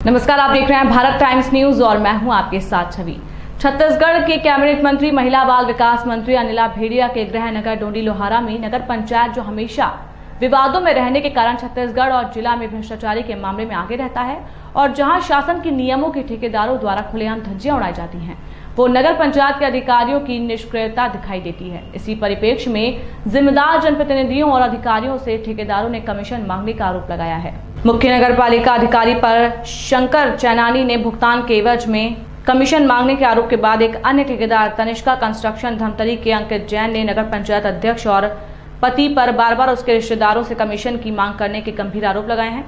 नमस्कार, आप देख रहे हैं भारत टाइम्स न्यूज और मैं हूं आपके साथ छवि। छत्तीसगढ़ के कैबिनेट मंत्री महिला बाल विकास मंत्री अनिला भेड़िया के गृह नगर डोंडी लोहारा में नगर पंचायत जो हमेशा विवादों में रहने के कारण छत्तीसगढ़ और जिला में भ्रष्टाचारी के मामले में आगे रहता है और जहां शासन के नियमों के ठेकेदारों द्वारा खुलेआम धज्जियां उड़ाई जाती हैं, वो नगर पंचायत के अधिकारियों की निष्क्रियता दिखाई देती है। इसी परिप्रेक्ष्य में जिम्मेदार जनप्रतिनिधियों और अधिकारियों से ठेकेदारों ने कमीशन मांगने का आरोप लगाया है। मुख्य नगर पालिका अधिकारी पर शंकर चैनानी ने भुगतान के एवज में कमीशन मांगने के आरोप के बाद एक अन्य ठेकेदार तनिष्का कंस्ट्रक्शन धमतरी के अंकित जैन ने नगर पंचायत अध्यक्ष और पति पर बार बार उसके रिश्तेदारों से कमीशन की मांग करने के गंभीर आरोप लगाए हैं।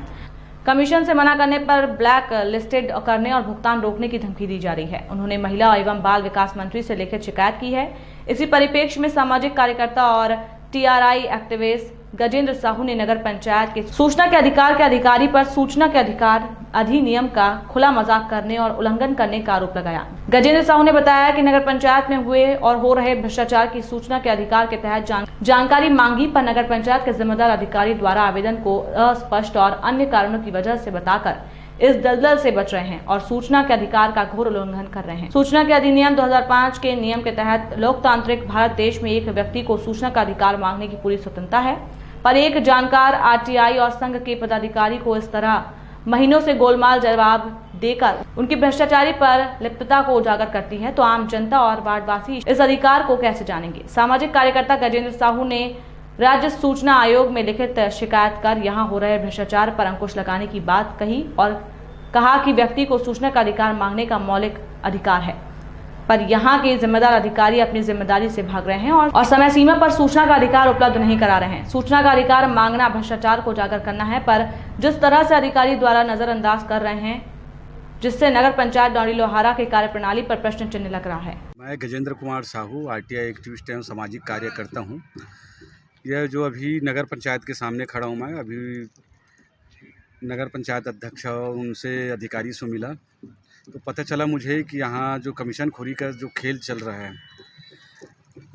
कमीशन से मना करने पर ब्लैक लिस्टेड करने और भुगतान रोकने की धमकी दी जा रही है। उन्होंने महिला एवं बाल विकास मंत्री से लिखित शिकायत की है। इसी परिप्रेक्ष्य में सामाजिक कार्यकर्ता और टीआरआई एक्टिविस्ट गजेंद्र साहू ने नगर पंचायत के सूचना के अधिकार के अधिकारी पर सूचना के अधिकार अधिनियम का खुला मजाक करने और उल्लंघन करने का आरोप लगाया। गजेंद्र साहू ने बताया कि नगर पंचायत में हुए और हो रहे भ्रष्टाचार की सूचना के अधिकार के तहत जानकारी मांगी पर नगर पंचायत के जिम्मेदार अधिकारी द्वारा आवेदन को अस्पष्ट और अन्य कारणों की वजह से बताकर इस दलदल से बच रहे हैं और सूचना के अधिकार का घोर उल्लंघन कर रहे हैं। सूचना के अधिनियम 2005 के नियम के तहत लोकतांत्रिक भारत देश में एक व्यक्ति को सूचना का अधिकार मांगने की पूरी स्वतंत्रता है, पर एक जानकार आरटीआई और संघ के पदाधिकारी को इस तरह महीनों से गोलमाल जवाब देकर उनकी भ्रष्टाचारी पर लिप्तता को उजागर करती है, तो आम जनता और वार्डवासी इस अधिकार को कैसे जानेंगे। सामाजिक कार्यकर्ता गजेंद्र साहू ने राज्य सूचना आयोग में लिखित शिकायत कर यहां हो रहे भ्रष्टाचार पर अंकुश लगाने की बात कही और कहा कि व्यक्ति को सूचना का अधिकार मांगने का मौलिक अधिकार है, पर यहां के जिम्मेदार अधिकारी अपनी जिम्मेदारी से भाग रहे हैं और समय सीमा पर सूचना का अधिकार उपलब्ध नहीं करा रहे हैं। सूचना का अधिकार मांगना भ्रष्टाचार को उजागर करना है, पर जिस तरह से अधिकारी द्वारा नजरअंदाज कर रहे हैं, जिससे नगर पंचायत डोंडी लोहारा के कार्यप्रणाली पर प्रश्न चिन्ह लग रहा है। मैं गजेंद्र कुमार साहू आरटीआई एक्टिविस्ट एवं सामाजिक कार्यकर्ता हूँ। यह जो अभी नगर पंचायत के सामने खड़ा हूँ, मैं अभी नगर पंचायत अध्यक्ष और उनसे अधिकारी से मिला तो पता चला मुझे कि यहाँ जो कमीशन खोरी का जो खेल चल रहा है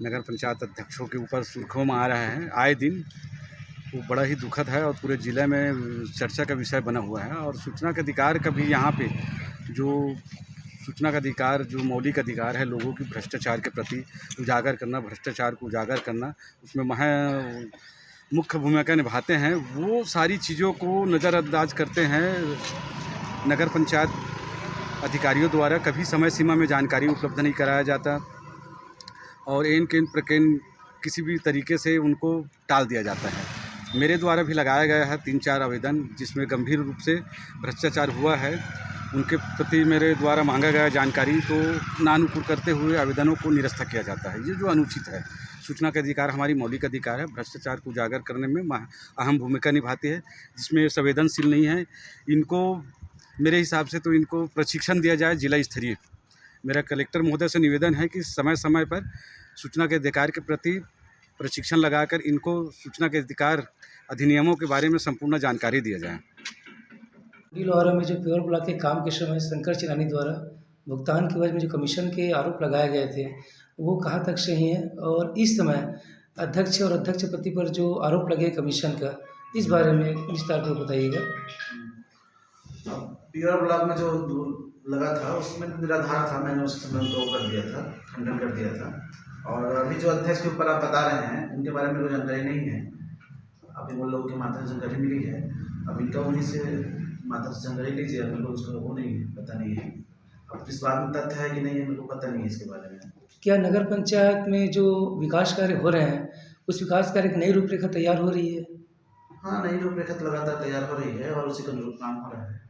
नगर पंचायत अध्यक्षों के ऊपर सुर्खियों में आ रहा है आए दिन, वो बड़ा ही दुखद है और पूरे ज़िले में चर्चा का विषय बना हुआ है। और सूचना के अधिकार का भी यहाँ पे जो सूचना का अधिकार जो मौलिक अधिकार है लोगों की भ्रष्टाचार के प्रति उजागर करना, भ्रष्टाचार को उजागर करना, उसमें मुख्य भूमिका निभाते हैं। वो सारी चीज़ों को नज़रअंदाज करते हैं नगर पंचायत अधिकारियों द्वारा। कभी समय सीमा में जानकारी उपलब्ध नहीं कराया जाता और इन किसी भी तरीके से उनको टाल दिया जाता है। मेरे द्वारा भी लगाया गया है 3-4 आवेदन जिसमें गंभीर रूप से भ्रष्टाचार हुआ है। उनके प्रति मेरे द्वारा मांगा गया जानकारी तो नानुकुर करते हुए आवेदनों को निरस्त किया जाता है। ये जो अनुचित है। सूचना का अधिकार हमारी मौलिक अधिकार है, भ्रष्टाचार को उजागर करने में अहम भूमिका निभाती है, जिसमें संवेदनशील नहीं है। इनको मेरे हिसाब से तो इनको प्रशिक्षण दिया जाए जिला स्तरीय। मेरा कलेक्टर महोदय से निवेदन है कि समय समय पर सूचना के अधिकार के प्रति प्रशिक्षण लगाकर इनको सूचना के अधिकार अधिनियमों के बारे में संपूर्ण जानकारी दिया जाए। डोंडी लोहारा में जो प्योर ब्लॉक के काम के समय शंकर चैनानी द्वारा भुगतान की वजह में जो कमीशन के आरोप लगाए गए थे वो कहाँ तक सही हैं, और इस समय अध्यक्ष और अध्यक्ष पति पर जो आरोप लगे कमीशन का, इस बारे में विस्तार में बताइएगा। प्योर ब्लॉक में जो लगा था उसमें निराधार था, मैंने उस समय उनको कर दिया था, खंडन कर दिया था। और अभी जो अध्यक्ष के ऊपर आप बता रहे हैं उनके बारे में कोई जानकारी नहीं है। अभी वो लोगों के माध्यम से जानकारी मिली है, अब इनका उन्हीं से माध्यम से जानकारी लीजिए। मेरे को उसका वो नहीं है, पता नहीं है। अब इस बात में तथ्य है कि नहीं है मेरे को पता नहीं है इसके बारे में। क्या नगर पंचायत में जो विकास कार्य हो रहे हैं उस विकास कार्य की नई रूपरेखा तैयार हो रही है? हाँ, नई रूपरेखा लगातार तैयार हो रही है और उसी के अनुरूप काम हो रहा है।